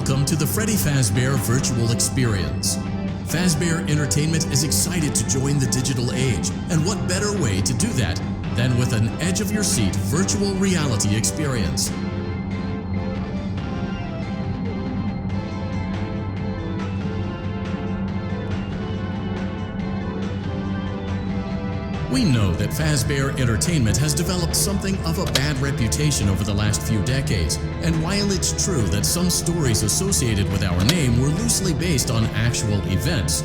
Welcome to the Freddy Fazbear Virtual Experience. Fazbear Entertainment is excited to join the digital age, and what better way to do that than with an edge-of-your-seat virtual reality experience. We know that Fazbear Entertainment has developed something of a bad reputation over the last few decades, and while it's true that some stories associated with our name were loosely based on actual events,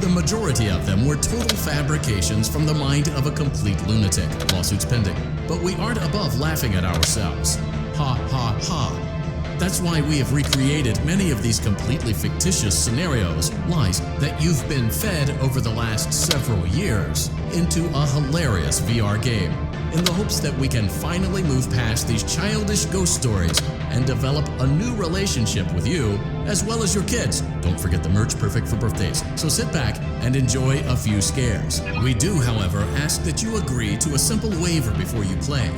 the majority of them were total fabrications from the mind of a complete lunatic, lawsuits pending. But we aren't above laughing at ourselves. Ha ha ha. That's why we have recreated many of these completely fictitious scenarios, lies that you've been fed over the last several years, into a hilarious VR game, in the hopes that we can finally move past these childish ghost stories and develop a new relationship with you, as well as your kids. Don't forget the merch, perfect for birthdays. So sit back and enjoy a few scares. We do, however, ask that you agree to a simple waiver before you play.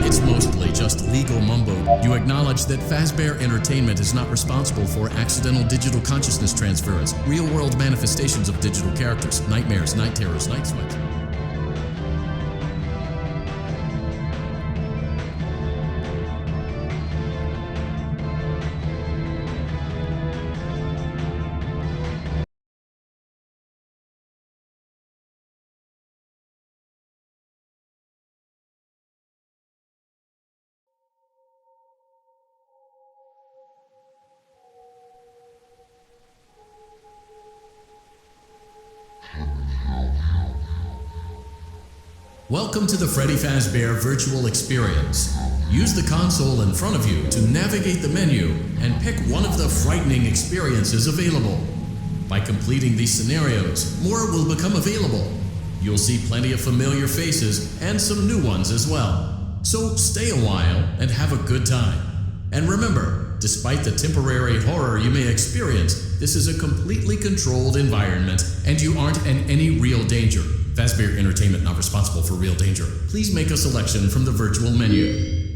It's mostly just legal mumbo. You acknowledge that Fazbear Entertainment is not responsible for accidental digital consciousness transference, real-world manifestations of digital characters, nightmares, night terrors, night sweats. Welcome to the Freddy Fazbear Virtual Experience. Use the console in front of you to navigate the menu and pick one of the frightening experiences available. By completing these scenarios, more will become available. You'll see plenty of familiar faces and some new ones as well. So stay a while and have a good time. And remember, despite the temporary horror you may experience, this is a completely controlled environment and you aren't in any real danger. Fazbear Entertainment not responsible for real danger. Please make a selection from the virtual menu.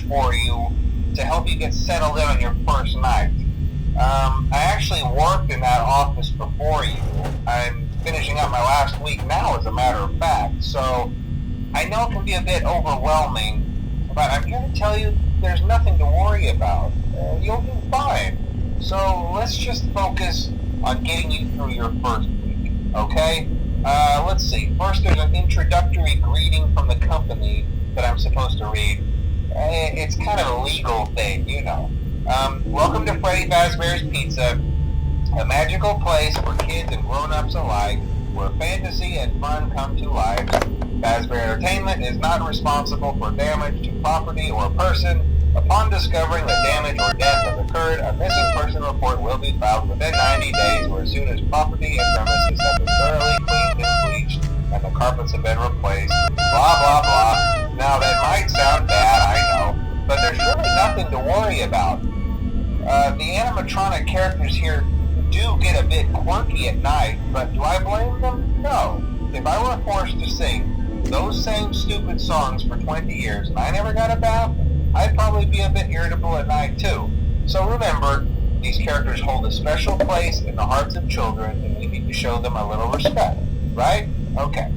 For you to help you get settled in on your first night. I actually worked in that office before you. I'm finishing up my last week now, as a matter of fact, so I know it can be a bit overwhelming, but I'm here to tell you there's nothing to worry about. You'll do fine. So let's just focus on getting you through your first week, okay? Let's see. First, there's an introductory greeting from the company that I'm supposed to read. It's kind of a legal thing, you know. Welcome to Freddy Fazbear's Pizza, a magical place for kids and grown-ups alike, where fantasy and fun come to life. Fazbear Entertainment is not responsible for damage to property or person. Upon discovering that damage or death has occurred, a missing person report will be filed within 90 days, or as soon as property and premises have been thoroughly cleaned and bleached, and the carpets have been replaced. Blah, blah, blah. Now, that might sound bad, I know, but there's really nothing to worry about. The animatronic characters here do get a bit quirky at night, but do I blame them? No. If I were forced to sing those same stupid songs for 20 years and I never got a bath, I'd probably be a bit irritable at night too. So remember, these characters hold a special place in the hearts of children, and we need to show them a little respect, right? Okay.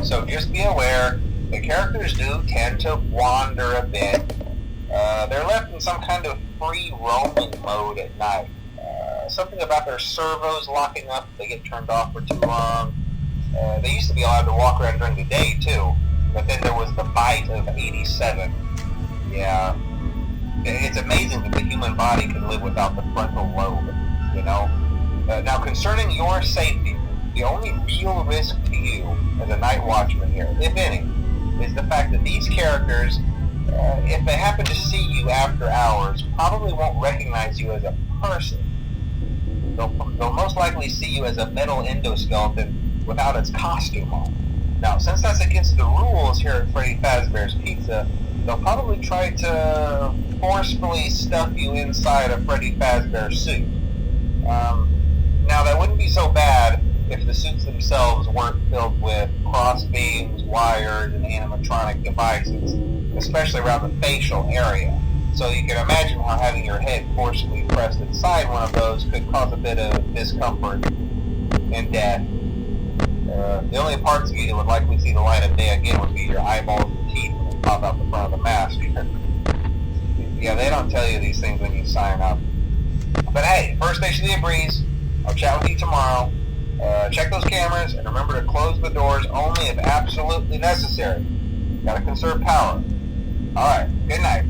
So just be aware, the characters do tend to wander a bit. They're left in some kind of free roaming mode at night. Something about their servos locking up if they get turned off for too long. They used to be allowed to walk around during the day too, but then there was the bite of 87. Yeah. It's amazing that the human body can live without the frontal lobe, you know? Now, concerning your safety, the only real risk to you as a night watchman here, if any, is the fact that these characters, if they happen to see you after hours, probably won't recognize you as a person. They'll most likely see you as a metal endoskeleton without its costume on. Now, since that's against the rules here at Freddy Fazbear's Pizza, they'll probably try to forcefully stuff you inside a Freddy Fazbear suit. Now, that wouldn't be so bad if the suits themselves weren't filled with cross beams, wires, and animatronic devices, especially around the facial area. So you can imagine how having your head forcibly pressed inside one of those could cause a bit of discomfort and death. The only parts of you that would likely see the light of day again would be your eyeballs and teeth when they pop out the front of the mask. Yeah, they don't tell you these things when you sign up. But hey, first station of the breeze. I'll chat with you tomorrow. Check those cameras and remember to close the doors only if absolutely necessary. Gotta conserve power. Alright, good night.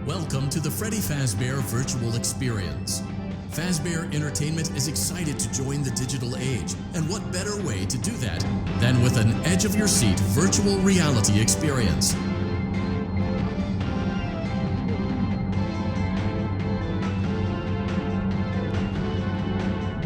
Welcome to the Freddy Fazbear Virtual Experience. Fazbear Entertainment is excited to join the digital age, and what better way to do that than with an edge-of-your-seat virtual reality experience.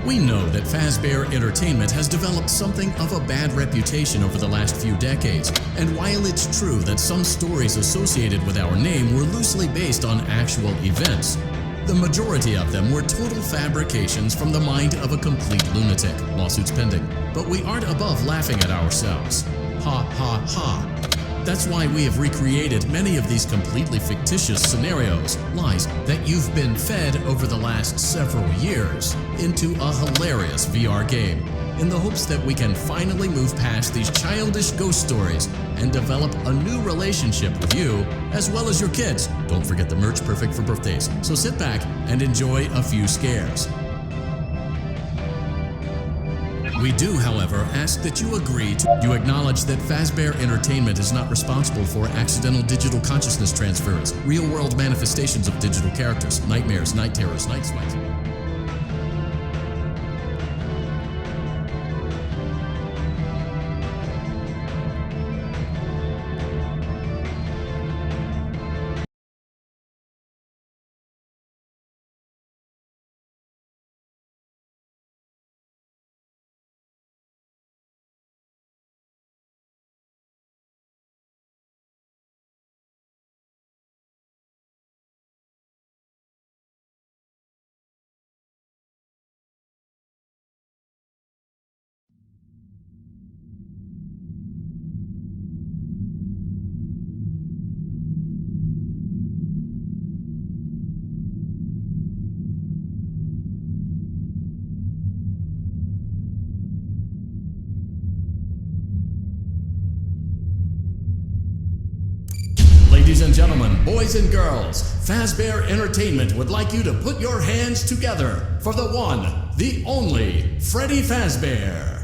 We know that Fazbear Entertainment has developed something of a bad reputation over the last few decades, and while it's true that some stories associated with our name were loosely based on actual events, the majority of them were total fabrications from the mind of a complete lunatic, lawsuits pending. But we aren't above laughing at ourselves. Ha ha ha. That's why we have recreated many of these completely fictitious scenarios, lies that you've been fed over the last several years, into a hilarious VR game, in the hopes that we can finally move past these childish ghost stories and develop a new relationship with you, as well as your kids. Don't forget the merch, perfect for birthdays. So sit back and enjoy a few scares. We do, however, ask that you agree to acknowledge that Fazbear Entertainment is not responsible for accidental digital consciousness transference, real-world manifestations of digital characters, nightmares, night terrors, night sweats. Ladies and gentlemen, boys and girls, Fazbear Entertainment would like you to put your hands together for the one, the only, Freddy Fazbear.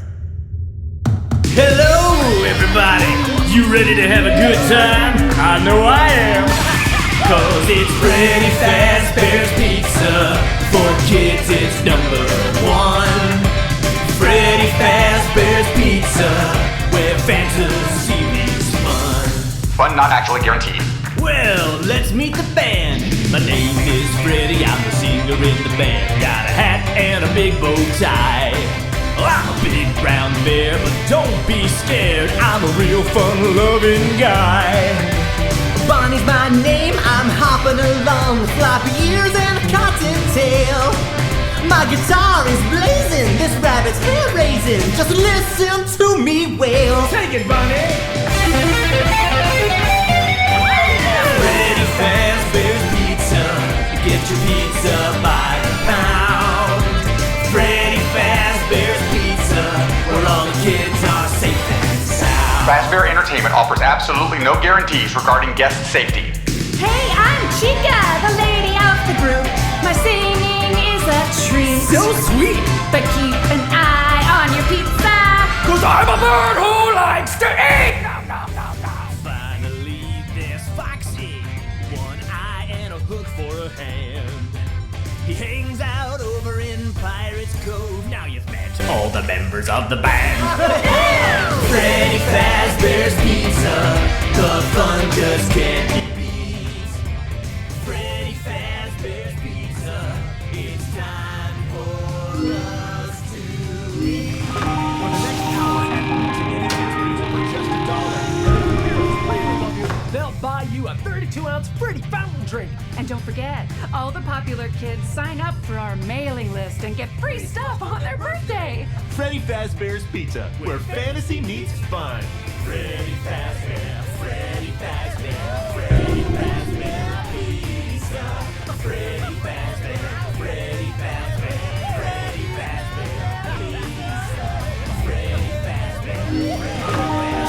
Hello, everybody! You ready to have a good time? I know I am! Cause it's Freddy Fazbear's Pizza. For kids, it's #1. Freddy Fazbear's Pizza, where fantasy meets fun. Fun not actually guaranteed. Well, let's meet the band. My name is Freddy, I'm the singer in the band. Got a hat and a big bow tie. Oh, I'm a big brown bear, but don't be scared. I'm a real fun-loving guy. Bonnie's my name, I'm hopping along with floppy ears and a cottontail. My guitar is blazing, this rabbit's hair raising. Just listen to me wail. Take it, Bonnie! Freddy Fazbear's Pizza. Get your pizza by the pound. Freddy Fazbear's Pizza, where all the kids are safe and sound. Fazbear Entertainment offers absolutely no guarantees regarding guest safety. Hey, I'm Chica, the lady of the group. My singing is a treat. So sweet! But keep an eye on your pizza. 'Cause I'm a bird who likes to eat! Finally, there's Foxy. One eye and a hook for a hand. He hangs out over in Pirate's Cove. Now you've met all the members of the band. Freddy Fazbear's Pizza. The fun just can't be beat. Freddy Fazbear's Pizza. It's time for us to eat. For the next hour at Pizza Pizza for just $1. They'll buy you a 32-ounce Freddy fountain drink. And don't forget, all the popular kids sign up for our mailing list and get free stuff on their birthday. Freddy Fazbear's Pizza, where fantasy meets fun. Freddy Fazbear, Freddy Fazbear, Freddy Fazbear Pizza. Freddy Fazbear, Freddy Fazbear, Freddy Fazbear Pizza. Freddy Fazbear, Freddy Fazbear.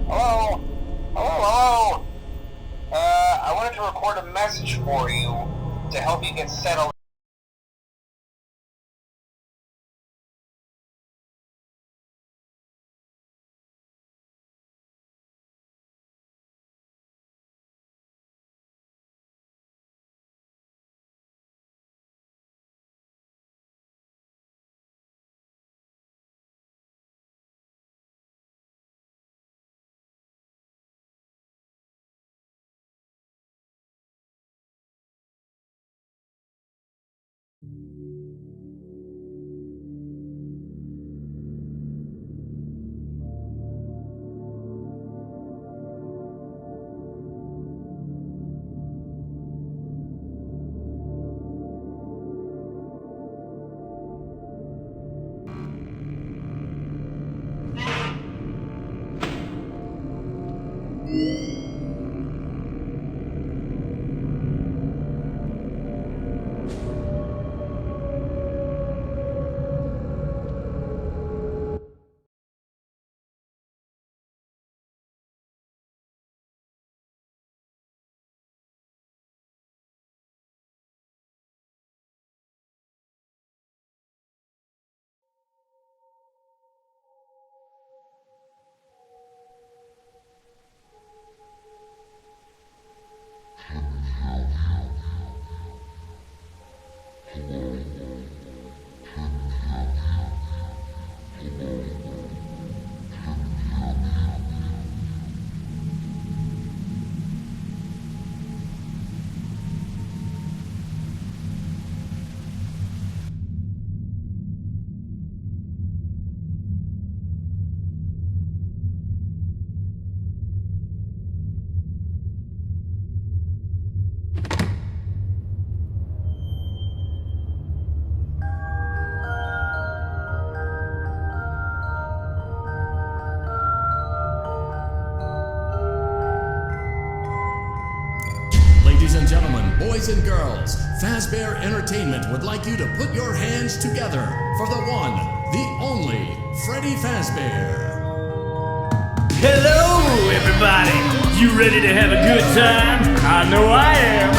Hello? Hello? I wanted to record a message for you to help you get settled. boys and girls, Fazbear Entertainment would like you to put your hands together for the one, the only, Freddy Fazbear. Hello, everybody. You ready to have a good time? I know I am.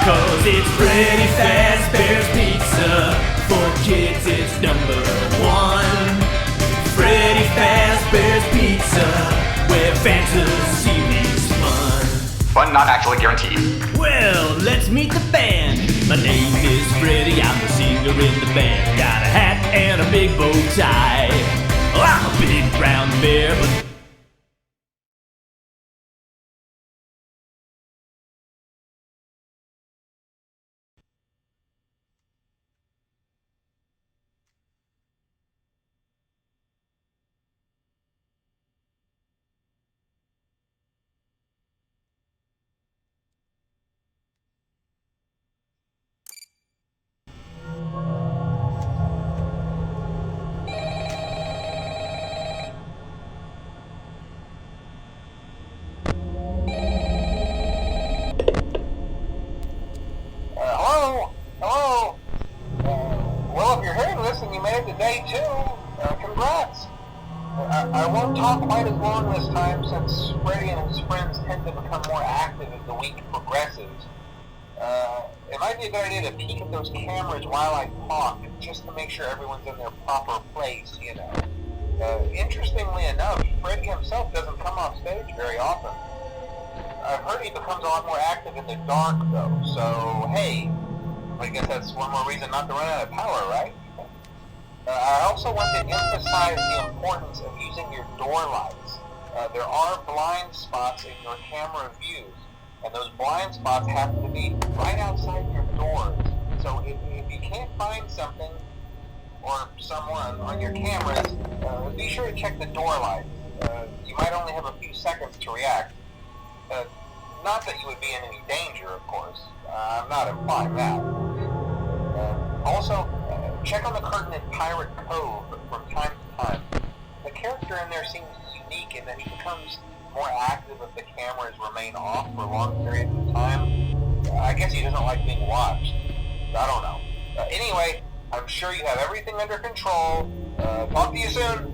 Cause it's Freddy Fazbear's Pizza. For kids, it's number one. Freddy Fazbear's Pizza, where fantasy meets fun. But not actually guaranteed. Well, let's meet the band. My name is Freddy, I'm the singer in the band. Got a hat and a big bow tie. Well, I'm a big brown bear, but Hello? Well, if you're hearing this and you made it to day 2, congrats. I won't talk quite as long this time since Freddy and his friends tend to become more active as the week progresses. It might be a good idea to peek at those cameras while I talk, just to make sure everyone's in their proper place, you know. Interestingly enough, Freddy himself doesn't come off stage very often. I've heard he becomes a lot more active in the dark, though, so hey, I guess that's one more reason not to run out of power, right? I also want to emphasize the importance of using your door lights. There are blind spots in your camera views, and those blind spots happen to be right outside your doors. So if you can't find something or someone on your cameras, be sure to check the door lights. You might only have a few seconds to react. Not that you would be in any danger, of course. I'm not implying that. Also, check on the curtain in Pirate Cove from time to time. The character in there seems unique in that he becomes more active if the cameras remain off for long periods of time. I guess he doesn't like being watched. I don't know. Anyway, I'm sure you have everything under control. Talk to you soon.